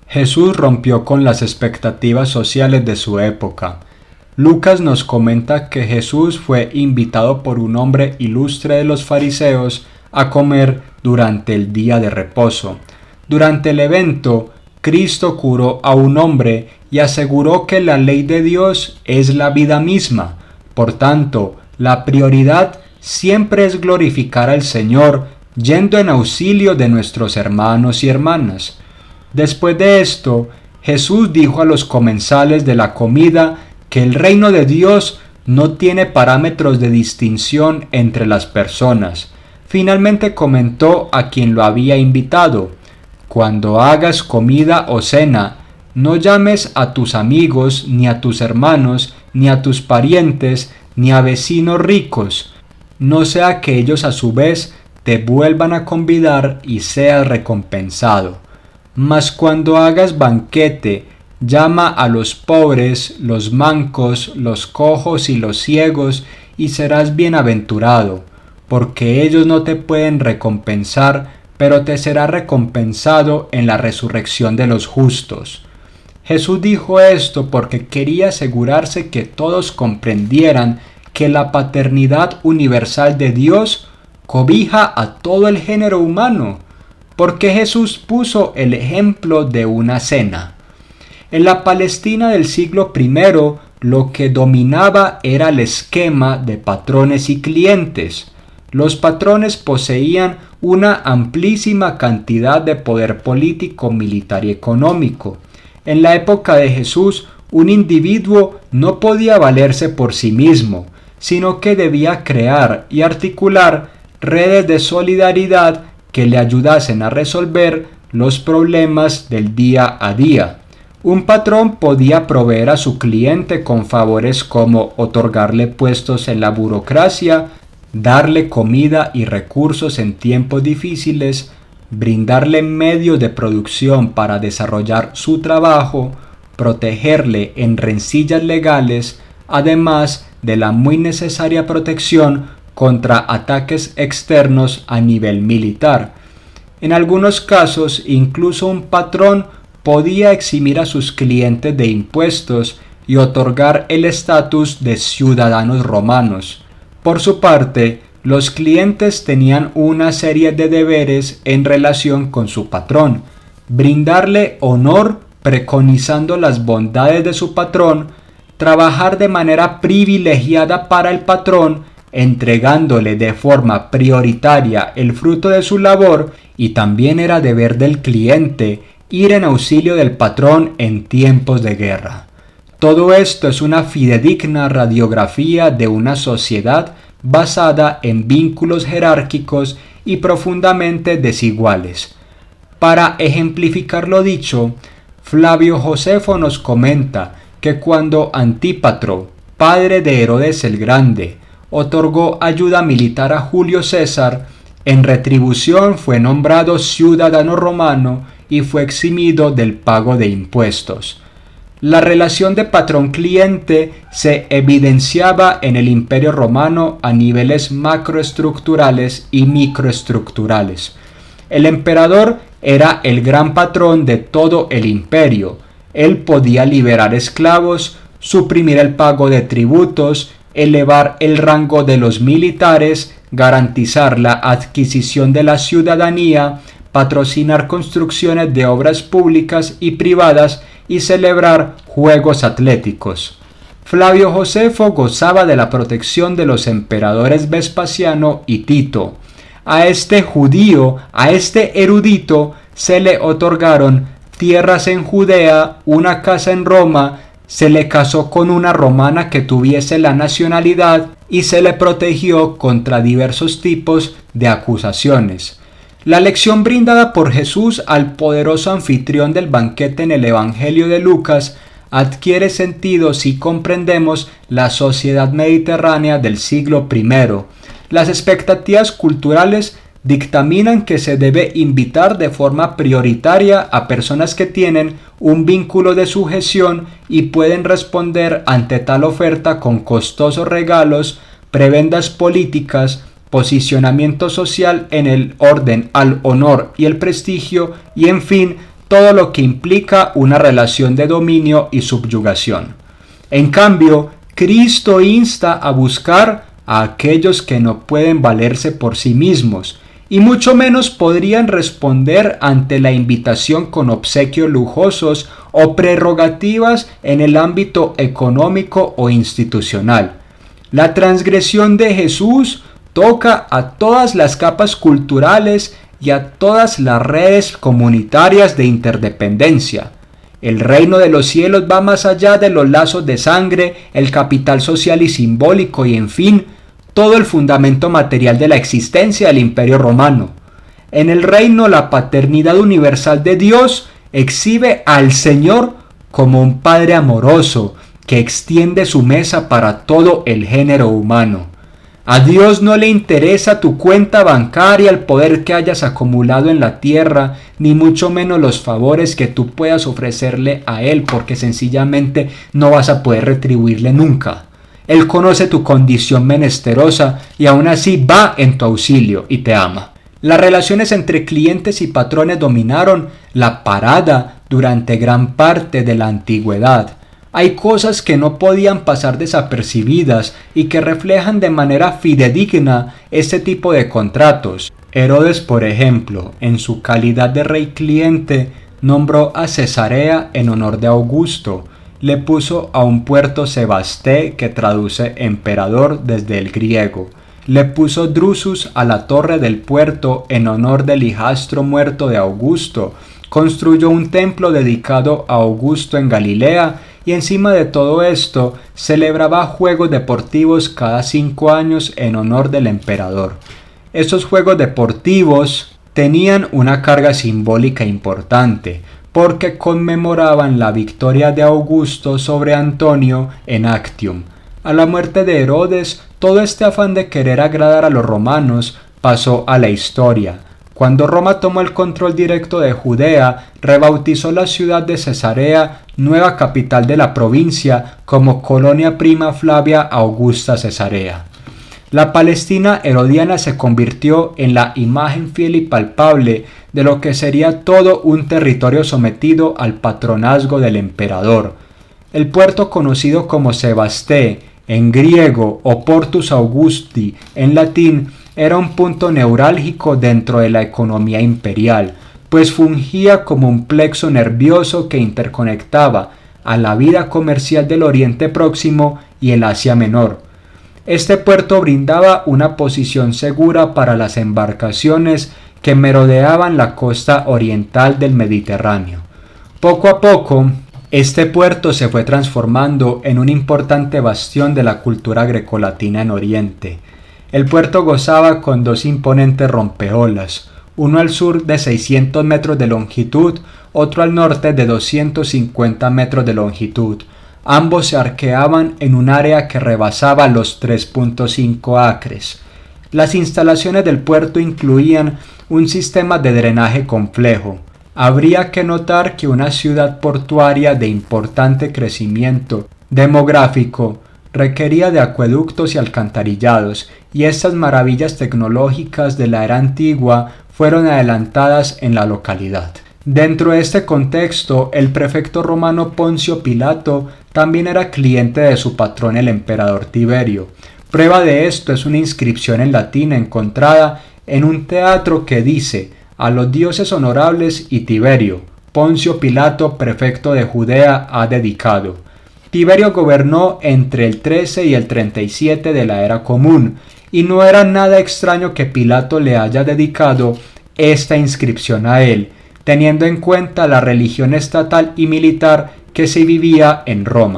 Jesús rompió con las expectativas sociales de su época. Lucas nos comenta que Jesús fue invitado por un hombre ilustre de los fariseos a comer durante el día de reposo. Durante el evento, Cristo curó a un hombre y aseguró que la ley de Dios es la vida misma. Por tanto, la prioridad siempre es glorificar al Señor, yendo en auxilio de nuestros hermanos y hermanas. Después de esto, Jesús dijo a los comensales de la comida que el reino de Dios no tiene parámetros de distinción entre las personas. Finalmente comentó a quien lo había invitado: cuando hagas comida o cena, no llames a tus amigos, ni a tus hermanos, ni a tus parientes, ni a vecinos ricos, no sea que ellos a su vez te vuelvan a convidar y seas recompensado. Mas cuando hagas banquete, llama a los pobres, los mancos, los cojos y los ciegos, y serás bienaventurado, porque ellos no te pueden recompensar, pero te será recompensado en la resurrección de los justos. Jesús dijo esto porque quería asegurarse que todos comprendieran que la paternidad universal de Dios cobija a todo el género humano, porque Jesús puso el ejemplo de una cena. En la Palestina del siglo I, lo que dominaba era el esquema de patrones y clientes. Los patrones poseían una amplísima cantidad de poder político, militar y económico. En la época de Jesús, un individuo no podía valerse por sí mismo, sino que debía crear y articular redes de solidaridad que le ayudasen a resolver los problemas del día a día. Un patrón podía proveer a su cliente con favores como otorgarle puestos en la burocracia, darle comida y recursos en tiempos difíciles, brindarle medios de producción para desarrollar su trabajo, protegerle en rencillas legales, además de la muy necesaria protección contra ataques externos a nivel militar. En algunos casos, incluso un patrón podía eximir a sus clientes de impuestos y otorgar el estatus de ciudadanos romanos. Por su parte, los clientes tenían una serie de deberes en relación con su patrón: brindarle honor preconizando las bondades de su patrón, trabajar de manera privilegiada para el patrón, entregándole de forma prioritaria el fruto de su labor, y también era deber del cliente ir en auxilio del patrón en tiempos de guerra. Todo esto es una fidedigna radiografía de una sociedad basada en vínculos jerárquicos y profundamente desiguales. Para ejemplificar lo dicho, Flavio Josefo nos comenta que cuando Antípatro, padre de Herodes el Grande, otorgó ayuda militar a Julio César, en retribución fue nombrado ciudadano romano y fue eximido del pago de impuestos. La relación de patrón-cliente se evidenciaba en el Imperio Romano a niveles macroestructurales y microestructurales. El emperador era el gran patrón de todo el imperio. Él podía liberar esclavos, suprimir el pago de tributos, elevar el rango de los militares, garantizar la adquisición de la ciudadanía, patrocinar construcciones de obras públicas y privadas y celebrar juegos atléticos. Flavio Josefo gozaba de la protección de los emperadores Vespasiano y Tito. A este judío, a este erudito, se le otorgaron tierras en Judea, una casa en Roma, se le casó con una romana que tuviese la nacionalidad y se le protegió contra diversos tipos de acusaciones. La lección brindada por Jesús al poderoso anfitrión del banquete en el Evangelio de Lucas adquiere sentido si comprendemos la sociedad mediterránea del siglo I. Las expectativas culturales dictaminan que se debe invitar de forma prioritaria a personas que tienen un vínculo de sujeción y pueden responder ante tal oferta con costosos regalos, prebendas políticas, posicionamiento social en el orden al honor y el prestigio y, en fin, todo lo que implica una relación de dominio y subyugación. En cambio, Cristo insta a buscar a aquellos que no pueden valerse por sí mismos, y mucho menos podrían responder ante la invitación con obsequios lujosos o prerrogativas en el ámbito económico o institucional. La transgresión de Jesús toca a todas las capas culturales y a todas las redes comunitarias de interdependencia. El reino de los cielos va más allá de los lazos de sangre, el capital social y simbólico y, en fin, todo el fundamento material de la existencia del Imperio Romano. En el reino, la paternidad universal de Dios exhibe al Señor como un Padre amoroso que extiende su mesa para todo el género humano. A Dios no le interesa tu cuenta bancaria, el poder que hayas acumulado en la tierra, ni mucho menos los favores que tú puedas ofrecerle a Él, porque sencillamente no vas a poder retribuirle nunca. Él conoce tu condición menesterosa y aún así va en tu auxilio y te ama. Las relaciones entre clientes y patrones dominaron la parada durante gran parte de la antigüedad. Hay cosas que no podían pasar desapercibidas y que reflejan de manera fidedigna este tipo de contratos. Herodes, por ejemplo, en su calidad de rey cliente, nombró a Cesarea en honor de Augusto. Le puso a un puerto Sebasté, que traduce emperador desde el griego. Le puso Drusus a la torre del puerto en honor del hijastro muerto de Augusto. Construyó un templo dedicado a Augusto en Galilea y encima de todo esto celebraba juegos deportivos cada 5 años en honor del emperador. Estos juegos deportivos tenían una carga simbólica importante porque conmemoraban la victoria de Augusto sobre Antonio en Actium. A la muerte de Herodes, todo este afán de querer agradar a los romanos pasó a la historia. Cuando Roma tomó el control directo de Judea, rebautizó la ciudad de Cesarea, nueva capital de la provincia, como Colonia Prima Flavia Augusta Cesarea. La Palestina herodiana se convirtió en la imagen fiel y palpable de lo que sería todo un territorio sometido al patronazgo del emperador. El puerto conocido como Sebasté, en griego, o Portus Augusti, en latín, era un punto neurálgico dentro de la economía imperial, pues fungía como un plexo nervioso que interconectaba a la vida comercial del Oriente Próximo y el Asia Menor. Este puerto brindaba una posición segura para las embarcaciones que merodeaban la costa oriental del Mediterráneo. Poco a poco, este puerto se fue transformando en un importante bastión de la cultura grecolatina en Oriente. El puerto gozaba con 2 imponentes rompeolas, uno al sur de 600 metros de longitud, otro al norte de 250 metros de longitud. Ambos se arqueaban en un área que rebasaba los 3.5 acres. Las instalaciones del puerto incluían un sistema de drenaje complejo. Habría que notar que una ciudad portuaria de importante crecimiento demográfico requería de acueductos y alcantarillados, y estas maravillas tecnológicas de la era antigua fueron adelantadas en la localidad. Dentro de este contexto, el prefecto romano Poncio Pilato también era cliente de su patrón el emperador Tiberio. Prueba de esto es una inscripción en latín encontrada en un teatro que dice: a los dioses honorables y Tiberio, Poncio Pilato, prefecto de Judea, ha dedicado. Tiberio gobernó entre el 13 y el 37 de la era común, y no era nada extraño que Pilato le haya dedicado esta inscripción a él, teniendo en cuenta la religión estatal y militar que se vivía en Roma.